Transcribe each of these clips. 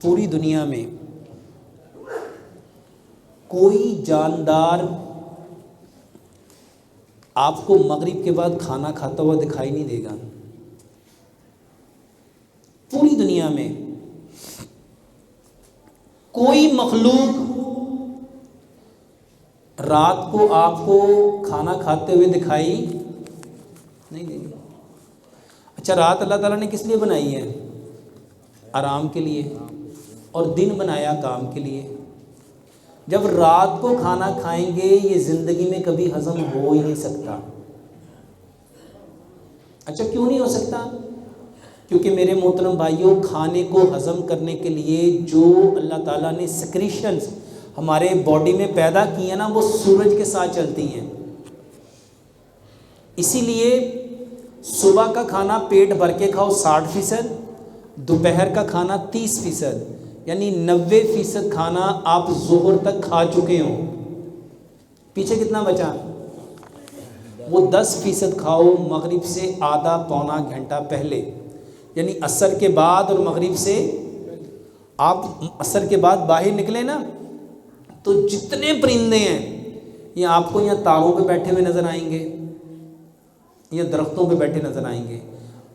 پوری دنیا میں کوئی جاندار آپ کو مغرب کے بعد کھانا کھاتا ہوا دکھائی نہیں دے گا۔ پوری دنیا میں کوئی مخلوق رات کو آپ کو کھانا کھاتے ہوئے دکھائی نہیں دے گی۔ اچھا، رات اللہ تعالیٰ نے کس لیے بنائی ہے؟ آرام کے لیے، اور دن بنایا کام کے لیے۔ جب رات کو کھانا کھائیں گے یہ زندگی میں کبھی ہضم ہو ہی نہیں سکتا۔ اچھا، کیوں نہیں ہو سکتا؟ کیونکہ میرے محترم بھائیوں، کھانے کو ہضم کرنے کے لیے جو اللہ تعالیٰ نے سیکریشنز ہمارے باڈی میں پیدا کی ہیں نا، وہ سورج کے ساتھ چلتی ہیں۔ اسی لیے صبح کا کھانا پیٹ بھر کے کھاؤ 60%، دوپہر کا کھانا 30%، یعنی 90% کھانا آپ ظہر تک کھا چکے ہوں۔ پیچھے کتنا بچا؟ وہ 10% کھاؤ مغرب سے آدھا پونا گھنٹہ پہلے، یعنی عصر کے بعد اور مغرب سے۔ آپ عصر کے بعد باہر نکلے نا تو جتنے پرندے ہیں یہ آپ کو یہاں تاروں پہ بیٹھے ہوئے نظر آئیں گے یا درختوں پہ بیٹھے نظر آئیں گے۔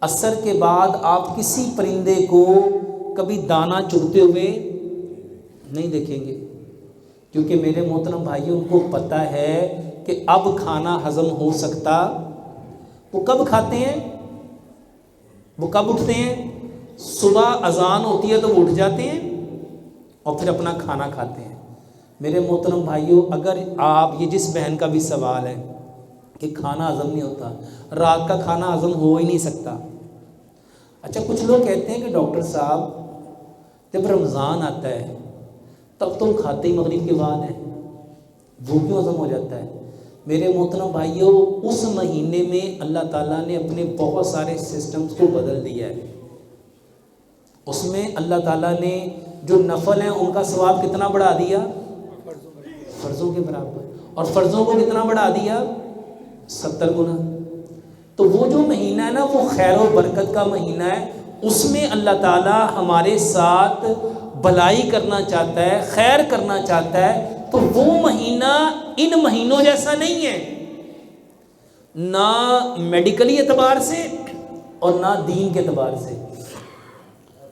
عصر کے بعد آپ کسی پرندے کو کبھی دانہ چگتے ہوئے نہیں دیکھیں گے، کیونکہ میرے محترم بھائیوں، ان کو پتہ ہے کہ اب کھانا ہضم ہو سکتا۔ وہ کب کھاتے ہیں؟ وہ کب اٹھتے ہیں؟ صبح اذان ہوتی ہے تو وہ اٹھ جاتے ہیں اور پھر اپنا کھانا کھاتے ہیں۔ میرے محترم بھائیوں، اگر آپ، یہ جس بہن کا بھی سوال ہے کہ کھانا ہضم نہیں ہوتا، رات کا کھانا ہضم ہو ہی نہیں سکتا۔ اچھا، کچھ لوگ کہتے ہیں کہ ڈاکٹر صاحب جب رمضان آتا ہے تب تو کھاتے ہی مغرب کے بعد ہیں، وہ کیوں ہضم ہو جاتا ہے؟ میرے محترم بھائیوں، اس مہینے میں اللہ تعالیٰ نے اپنے بہت سارے سسٹمز کو بدل دیا ہے۔ اس میں اللہ تعالیٰ نے جو نفل ہیں ان کا ثواب کتنا بڑھا دیا؟ فرضوں کے برابر۔ اور فرضوں کو کتنا بڑھا دیا؟ 70 گنا۔ تو وہ جو مہینہ ہے نا، وہ خیر و برکت کا مہینہ ہے۔ اس میں اللہ تعالیٰ ہمارے ساتھ بھلائی کرنا چاہتا ہے، خیر کرنا چاہتا ہے۔ تو وہ مہینہ ان مہینوں جیسا نہیں ہے، نہ میڈیکلی اعتبار سے اور نہ دین کے اعتبار سے۔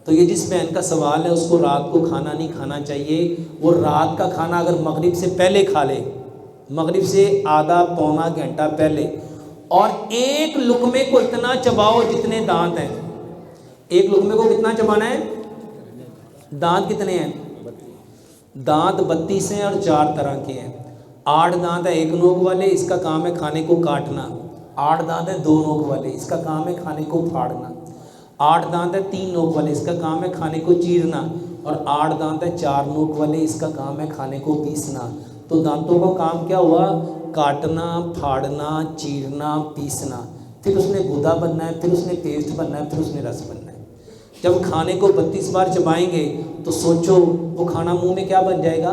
تو یہ جس بہن کا سوال ہے، اس کو رات کو کھانا نہیں کھانا چاہیے۔ وہ رات کا کھانا اگر مغرب سے پہلے کھا لے، مغرب سے آدھا پونا گھنٹہ پہلے، اور ایک لقمے کو اتنا چباؤ جتنے دانت ہیں۔ ایک لقمے کو کتنا چبانا ہے؟ دانت کتنے ہیں؟ دانت 32 ہیں اور 4 طرح کے ہیں۔ 8 دانت ہیں ایک نوک والے، اس کا کام ہے کھانے کو کاٹنا۔ 8 دانت ہیں 2 نوک والے، اس کا کام ہے کھانے کو پھاڑنا۔ 8 دانت ہیں 3 نوک والے، اس کا کام ہے کھانے کو چیرنا۔ اور 8 دانت ہیں 4 نوک والے، اس کا کام ہے کھانے کو پیسنا۔ تو دانتوں کا کام کیا ہوا؟ کاٹنا، پھاڑنا، چیرنا، پیسنا۔ پھر اس نے گودا بننا ہے، پھر اس نے پیسٹ بننا ہے، پھر اس نے رس بننا ہے۔ جب کھانے کو 32 بار چبائیں گے تو سوچو وہ کھانا منہ میں کیا بن جائے گا؟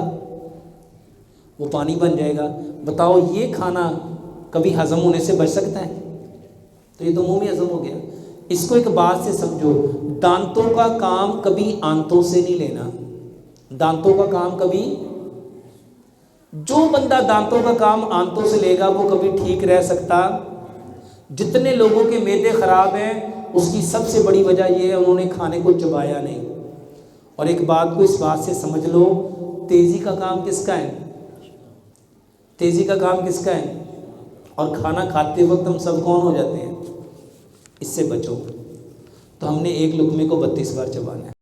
وہ پانی بن جائے گا۔ بتاؤ یہ کھانا کبھی ہضم ہونے سے بچ سکتا ہے؟ تو یہ تو منہ میں ہضم ہو گیا۔ اس کو ایک بات سے سمجھو، دانتوں کا کام کبھی آنتوں سے نہیں لینا۔ دانتوں کا کام کبھی، جو بندہ دانتوں کا کام آنتوں سے لے گا وہ کبھی ٹھیک رہ سکتا؟ جتنے لوگوں کے معدے خراب ہیں اس کی سب سے بڑی وجہ یہ ہے انہوں نے کھانے کو چبایا نہیں۔ اور ایک بات کو اس بات سے سمجھ لو، تیزی کا کام کس کا ہے؟ تیزی کا کام کس کا ہے؟ اور کھانا کھاتے وقت ہم سب کون ہو جاتے ہیں؟ اس سے بچو۔ تو ہم نے ایک لقمے کو 32 بار چبانا ہے۔